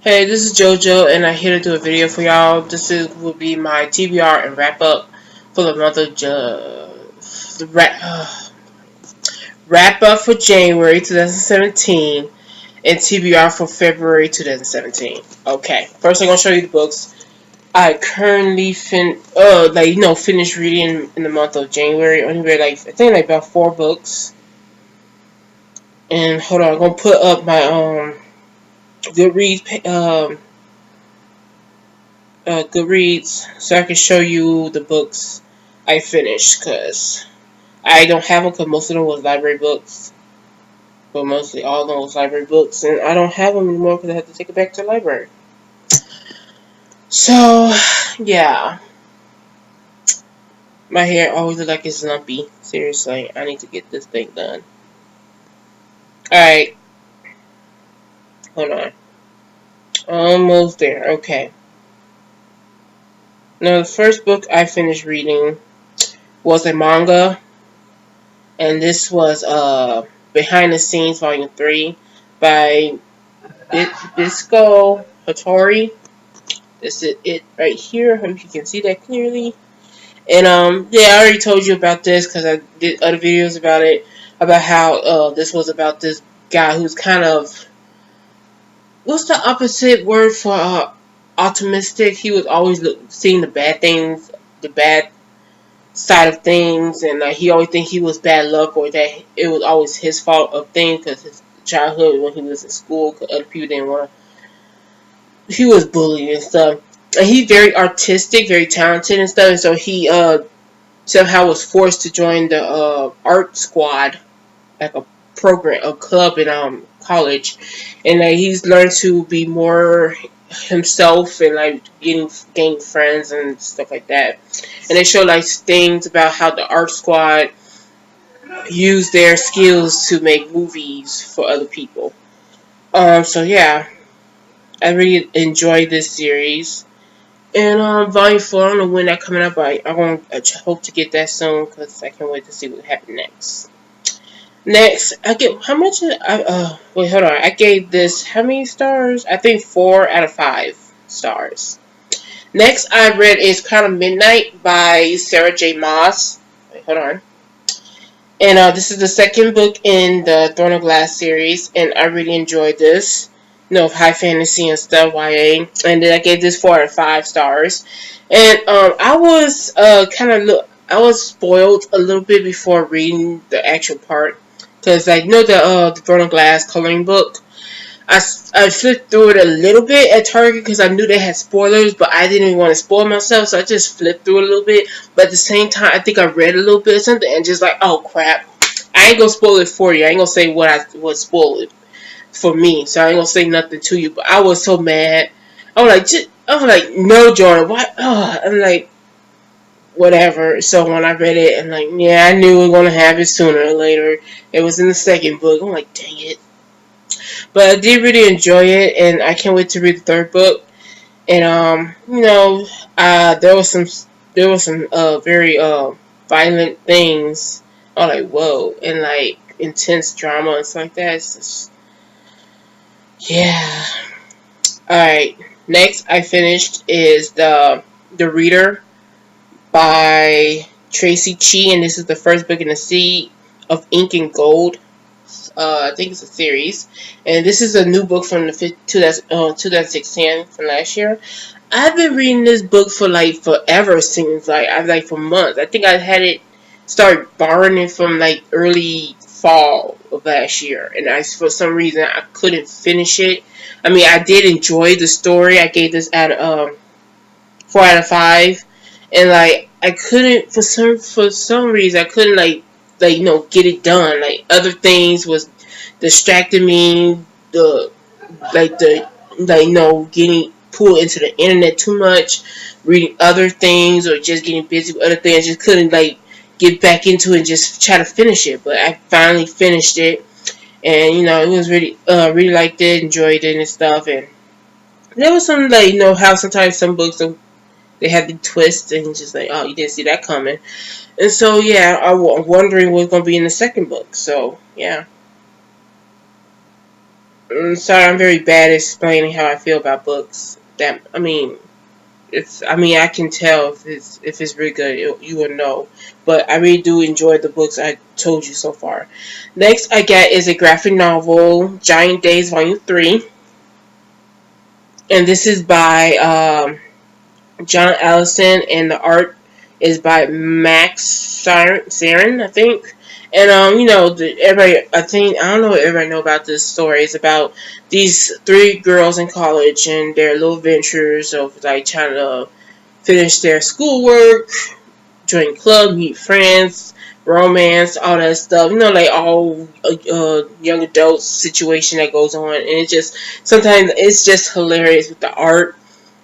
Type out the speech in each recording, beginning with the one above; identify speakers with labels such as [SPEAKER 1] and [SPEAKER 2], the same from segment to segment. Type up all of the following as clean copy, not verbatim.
[SPEAKER 1] Hey, this is JoJo, and I'm here to do a video for y'all. Will be my TBR and wrap up for the month of wrap up for January 2017 and TBR for February 2017. Okay, first I'm gonna show you the books I currently finished reading in the month of January. Only read I think about 4 books. And hold on, I'm gonna put up my Goodreads Goodreads so I can show you the books I finished, because I don't have them because most of them was library books, but mostly all of them was library books, and I don't have them anymore because I have to take it back to the library. So yeah, my hair always look like it's lumpy. Seriously, I need to get this thing done. Alright, hold on, almost there. Okay, now the first book I finished reading was a manga, and this was Behind the Scenes Volume 3 by Bisco Hattori. This is it right here. I hope you can see that clearly. And yeah, I already told you about this because I did other videos about it, about how this was about this guy who's kind of, what's the opposite word for optimistic? He was always seeing the bad things, the bad side of things, and he always think he was bad luck, or that it was always his fault of things because his childhood when he was in school, because other people didn't want to, he was bullied and stuff. And he's very artistic, very talented and stuff, and so he somehow was forced to join the art squad, like a program, a club in college, and he's learned to be more himself and gaining friends and stuff like that. And they show things about how the art squad use their skills to make movies for other people. So yeah, I really enjoyed this series. And Volume 4, I don't know when that's coming up, but I hope to get that soon because I can't wait to see what happens next. Next, I get how much? Wait, hold on. I gave this how many stars? I think 4 out of 5 stars. Next, I read is Kind of Midnight by Sarah J. Maas. Wait, hold on. And this is the second book in the Throne of Glass series, and I really enjoyed this. High fantasy and stuff, YA. And then I gave this 4 out of 5 stars. And I was I was spoiled a little bit before reading the actual part. Because I know the Throne of Glass coloring book. I flipped through it a little bit at Target because I knew they had spoilers, but I didn't even want to spoil myself, so I just flipped through it a little bit. But at the same time, I think I read a little bit of something and just oh crap, I ain't gonna spoil it for you. I ain't gonna say what spoiled it for me, so I ain't gonna say nothing to you. But I was so mad. I was no, Jordan, why? I'm like, whatever. So when I read it, I'm yeah, I knew we were gonna have it sooner or later. It was in the second book. I'm like, dang it. But I did really enjoy it, and I can't wait to read the third book. And there was some very violent things. I was like, whoa, and intense drama and stuff like that. It's just, yeah. All right. Next, I finished is the Reader by Tracy Chi, and this is the first book in the series of Incan Gold. I think it's a series, and this is a new book from the 2016 from last year. I've been reading this book for forever. Seems for months. I think I had it start borrowing it from early fall of last year, and for some reason I couldn't finish it. I mean, I did enjoy the story. I gave this at 4 out of 5, and I couldn't for some reason I couldn't get it done. Other things was distracting me. Getting pulled into the internet too much, reading other things, or just getting busy with other things. I just couldn't get back into it and just try to finish it. But I finally finished it, and it was really really liked it, enjoyed it and stuff. And there was some how sometimes some books they have the twist and just oh, you didn't see that coming. And so, yeah, I'm wondering what's going to be in the second book. So, yeah. Sorry, I'm very bad at explaining how I feel about books. I can tell if it's really good. You will know. But I really do enjoy the books I told you so far. Next I got is a graphic novel, Giant Days Volume 3. And this is by John Allison, and the art is by Max Sarin, I think. And everybody, I don't know if everybody know about this story. It's about these three girls in college and their little ventures of like trying to finish their schoolwork, join club, meet friends, romance, all that stuff. Like all young adult situation that goes on, and sometimes it's just hilarious with the art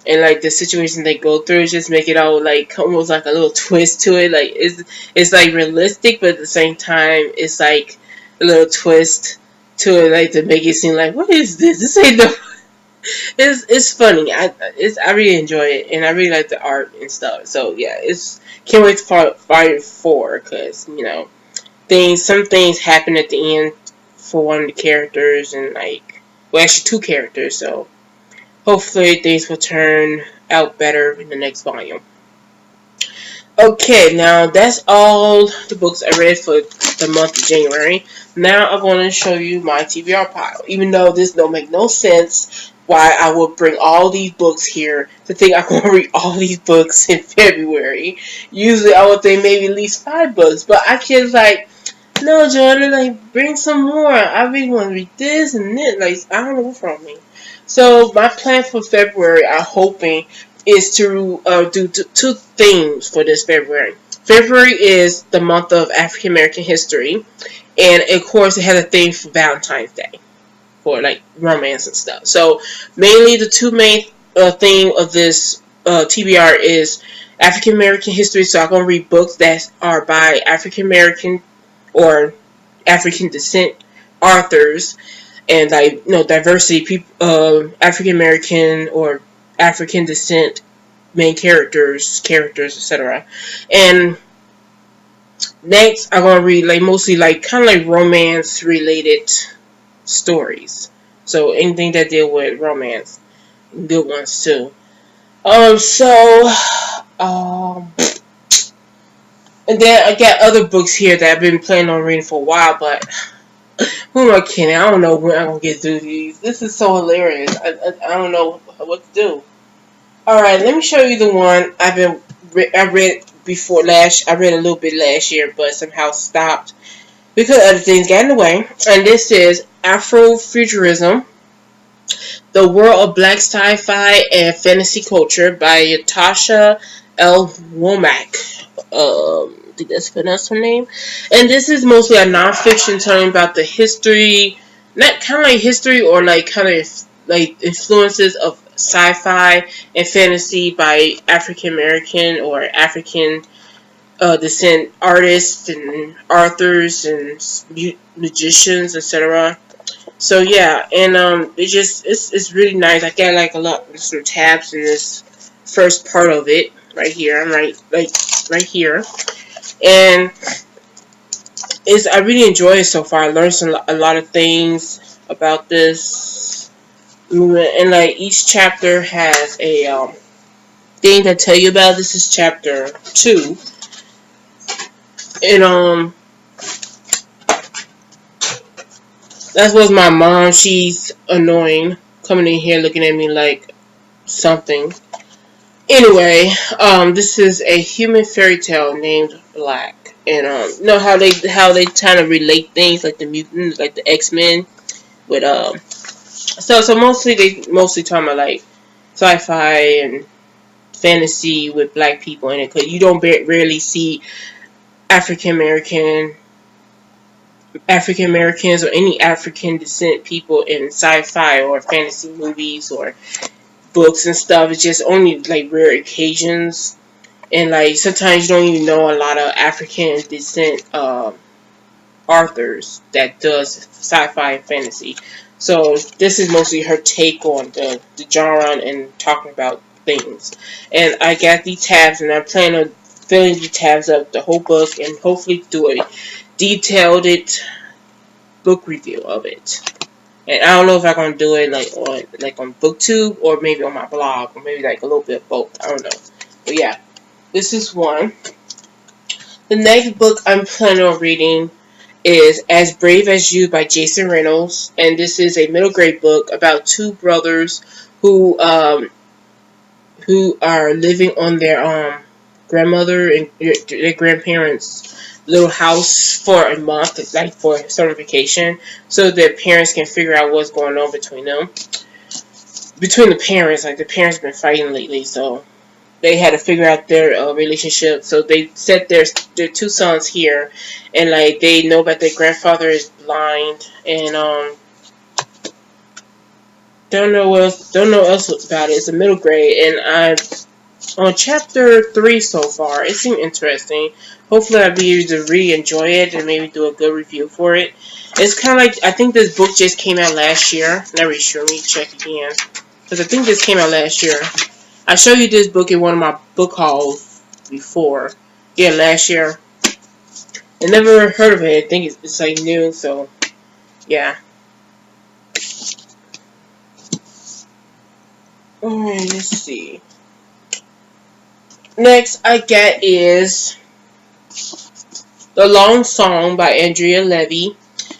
[SPEAKER 1] and like the situation they go through. Just make it all like almost like a little twist to it. Like it's like realistic, but at the same time, it's like a little twist to it, like to make it seem like what is this? This ain't no. It's funny. I really enjoy it, and I really like the art and stuff. So yeah, it's can't wait for Volume 4 because some things happen at the end for one of the characters, and actually two characters. So hopefully things will turn out better in the next volume. Okay, now that's all the books I read for the month of January. Now I'm going to show you my TBR pile. Even though this don't make no sense why I would bring all these books here to think I'm going to read all these books in February. Usually I would think maybe at least 5 books, but I can no, Jordan, bring some more. I really want to read this and this. I don't know what's wrong with me. So my plan for February, I'm hoping, is to do two themes for this February. February is the month of African American history, and of course it has a theme for Valentine's Day, for romance and stuff. So mainly the two main theme of this TBR is African American history. So I'm gonna read books that are by African American or African descent authors, and diversity people, African American or African descent main characters, etc. And next, I'm gonna read mostly kind of romance related stories. So anything that deal with romance, good ones too. And then I got other books here that I've been planning on reading for a while, but who am I kidding? I don't know when I'm gonna get through these. This is so hilarious. I don't know what to do. Alright, let me show you the one I read before last. I read a little bit last year, but somehow stopped because other things got in the way. And this is Afrofuturism: The World of Black Sci-Fi and Fantasy Culture by Yatasha L. Womack. I think that's pronounced her name. And this is mostly a nonfiction telling about the history, not kind of history or kind of influences of sci-fi and fantasy by African American or African descent artists and authors and magicians, etc. So yeah, and it's really nice. I got a lot some tabs in this first part of it right here. I'm right here, and I really enjoy it so far. I learned a lot of things about this, and each chapter has a thing to tell you about. This is chapter 2, and that was my mom. She's annoying, coming in here looking at me like something. Anyway, this is a human fairy tale named Black, and how they kind of relate things like the mutants, like the X-Men, with so mostly they talking about sci-fi and fantasy with black people in it, because you don't rarely see African Americans or any African descent people in sci-fi or fantasy movies or books and stuff. It's just only rare occasions, and sometimes you don't even know a lot of African descent authors that does sci-fi and fantasy. So this is mostly her take on the genre and talking about things. And I got these tabs, and I plan on filling the tabs up the whole book and hopefully do a detailed book review of it. And I don't know if I'm gonna do it on BookTube or maybe on my blog or maybe like a little bit of both. I don't know. But yeah, this is one. The next book I'm planning on reading is As Brave as You by Jason Reynolds, and this is a middle grade book about two brothers who are living on their grandmother and their grandparents' little house for a month, like for summer vacation, so their parents can figure out what's going on between them. Between the parents, like the parents have been fighting lately, so they had to figure out their relationship. So they set their two sons here, and like they know that their grandfather is blind, and don't know else about it. It's a middle grade, and I'm on chapter 3 so far. It seemed interesting. Hopefully I'll be able to really enjoy it and maybe do a good review for it. It's kind of like, I think this book just came out last year. Not really sure. Let me check again. Because I think this came out last year. I showed you this book in one of my book hauls before. Yeah, last year. I never heard of it. I think it's like new, so yeah. Alright, let's see. Next I get is The Long Song by Andrea Levy.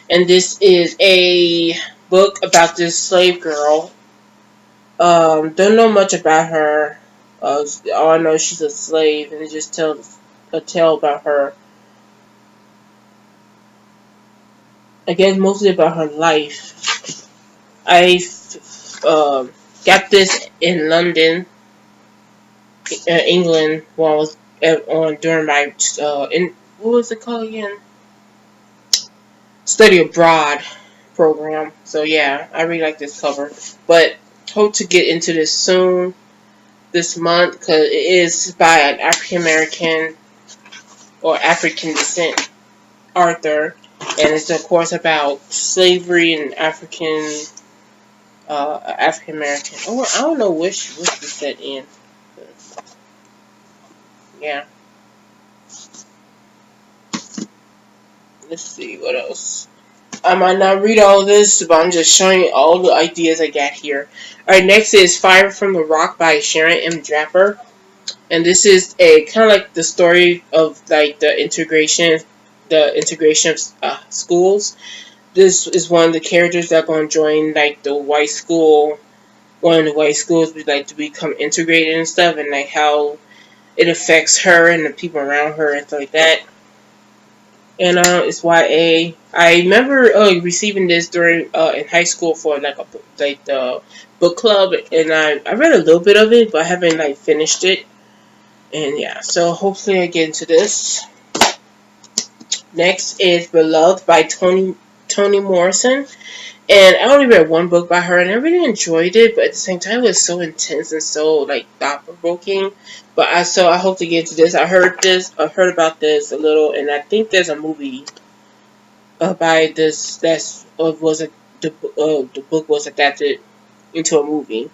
[SPEAKER 1] And this is a book about this slave girl. Don't know much about her. All I know is she's a slave, and it just tells a tale about her. I guess mostly about her life. I got this in London, England, while I was during my what was it called again? Study abroad program. So yeah, I really like this cover, but hope to get into this soon this month because it is by an African American or African descent author, and it's of course about slavery and African American. Oh, I don't know which was set in. Yeah. Let's see what else. I might not read all this, but I'm just showing you all the ideas I got here. Alright, next is Fire from the Rock by Sharon M. Draper. And this is a kind of like the story of like the integration of schools. This is one of the characters that are going to join like the white school, one of the white schools like to become integrated and stuff, and like how it affects her and the people around her and stuff like that. And it's YA. I remember receiving this during in high school for like the book club, and I read a little bit of it, but I haven't like finished it. And yeah, so hopefully I get into this. Next is Beloved by Toni Morrison. And I only read one book by her, and I really enjoyed it, but at the same time, it was so intense and so like thought-provoking. But I hope to get into this. I heard about this a little, and I think there's a movie by this the book was adapted into a movie.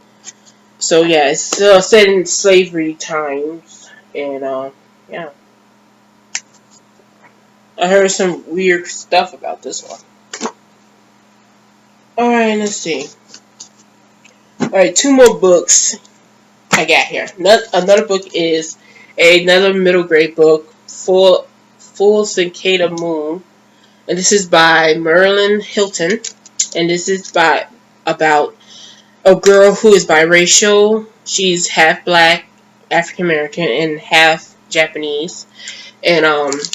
[SPEAKER 1] So yeah, it's set in slavery times, and yeah, I heard some weird stuff about this one. Alright, let's see. Alright, 2 more books I got here. Another book is another middle grade book, Full Cicada Move. And this is by Marilyn Hilton. And this is about a girl who is biracial. She's half black, African American, and half Japanese. And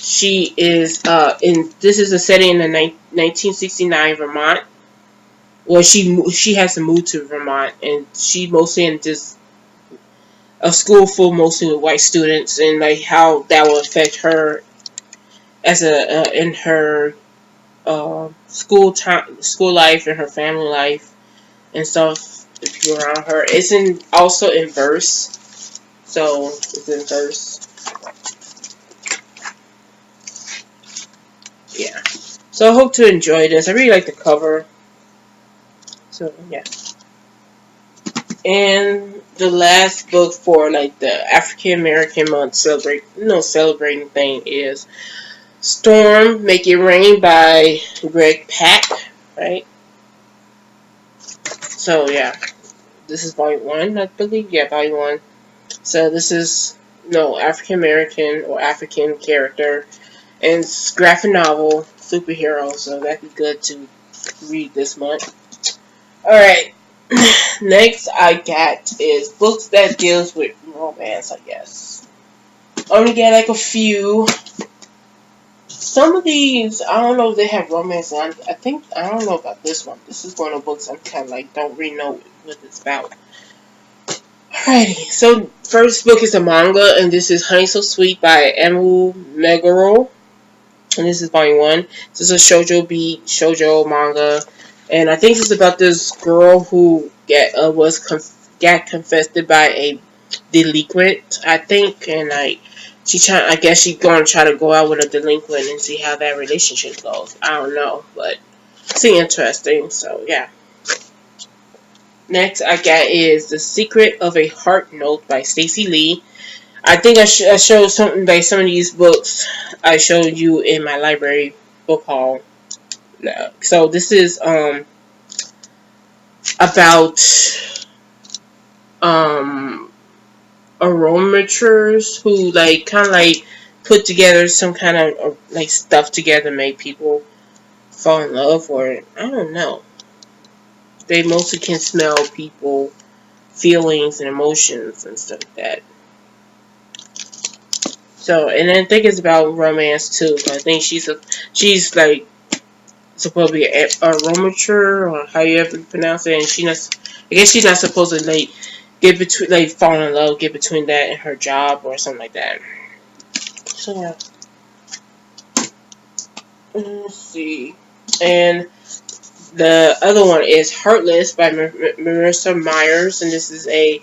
[SPEAKER 1] she is this is a setting in the 1969 Vermont. Well, she has to move to Vermont, and she mostly in this a school full mostly with white students, and like how that will affect her as in her school life and her family life and stuff. The people around her. It's also in verse, so it's in verse. Yeah. So I hope to enjoy this. I really like the cover. So yeah. And the last book for like the African American month celebrating thing is Storm Make It Rain by Greg Pak, right? So yeah, this is volume 1, I believe. Yeah, volume 1. So this is African American or African character, and it's graphic novel superhero. So that'd be good to read this month. All right. Next I got is books that deals with romance, I guess. Only get like a few. Some of these, I don't know if they have romance. I don't know about this one. This is one of the books I'm kind of like, don't really know what it's about. Alrighty, so first book is a manga, and this is Honey So Sweet by Emu Meguro. And this is volume 1. This is a shoujo manga. And I think it's about this girl who got confessed by a delinquent, I think, and like I guess she's gonna try to go out with a delinquent and see how that relationship goes. I don't know, but it's interesting. So yeah. Next I got is The Secret of a Heart Note by Stacey Lee. I think I showed something by some of these books I showed you in my library book haul. So this is about aromatures who like kind of like put together some kind of like stuff together, make people fall in love, or I don't know. They mostly can smell people feelings and emotions and stuff like that. So, and I think it's about romance too. I think she's like supposed to be a aromature, or how you ever pronounce it, and I guess she's not supposed to like fall in love, get between that and her job or something like that. So yeah. Let's see. And the other one is Heartless by Marissa Myers, and this is I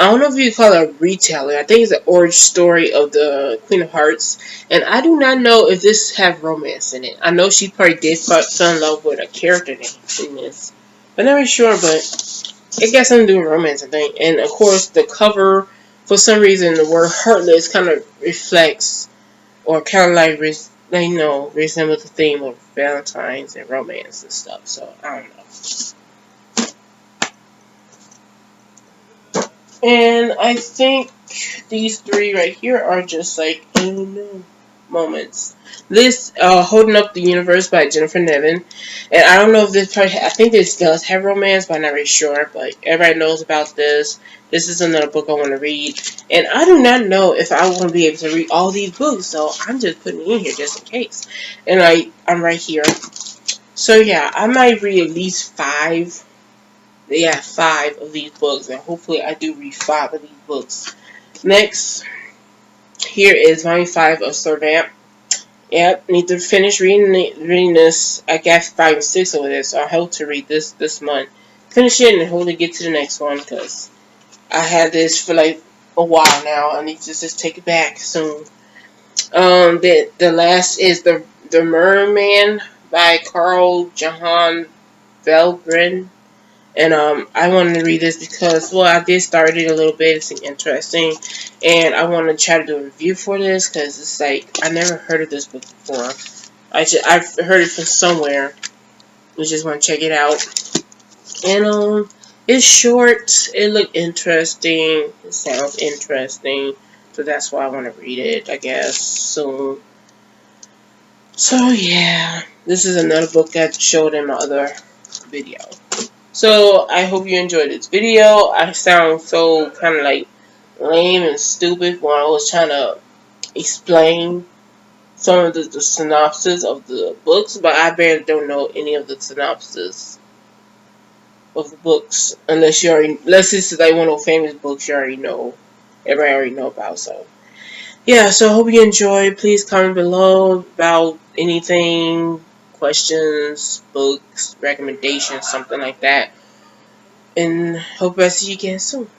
[SPEAKER 1] don't know if you call it a retailer. I think it's an origin story of the Queen of Hearts, and I do not know if this have romance in it. I know she probably did fall in love with a character in this, but I'm not really sure. But it got something to do with romance, I think. And of course, the cover, for some reason, the word Heartless kind of reflects, or kind of like resembles the theme of Valentine's and romance and stuff. So I don't know. And I think these three right here are just like moments. This Holding Up the Universe by Jennifer Nevin, and I don't know if this probably I think this does have romance, but I'm not really sure. But everybody knows about this. This is another book I want to read, and I do not know if I want to be able to read all these books, so I'm just putting it in here just in case. And I'm right here, so yeah, I might read at least 5. Yeah, 5 of these books, and hopefully I do read 5 of these books. Next, here is volume 5 of Servant. Yep, need to finish reading this. I got 5 and 6 over this, so I hope to read this month. Finish it and hopefully get to the next one, because I had this for like a while now. I need to just take it back soon. The last is the Merman by Carl Johan Velgren. And I wanted to read this because, well, I did start it a little bit. It's interesting. And I want to try to do a review for this because it's like, I never heard of this book before. I've heard it from somewhere. We just want to check it out. And it's short. It looked interesting. It sounds interesting. So that's why I want to read it, I guess, soon. So yeah, this is another book I showed in my other video. So, I hope you enjoyed this video. I sound so kind of like lame and stupid when I was trying to explain some of the synopsis of the books, but I barely don't know any of the synopsis of the books, unless it's like one of those famous books everybody already know about. So, yeah, so I hope you enjoyed. Please comment below about anything, questions, books, recommendations, something like that. And hope I see you again soon.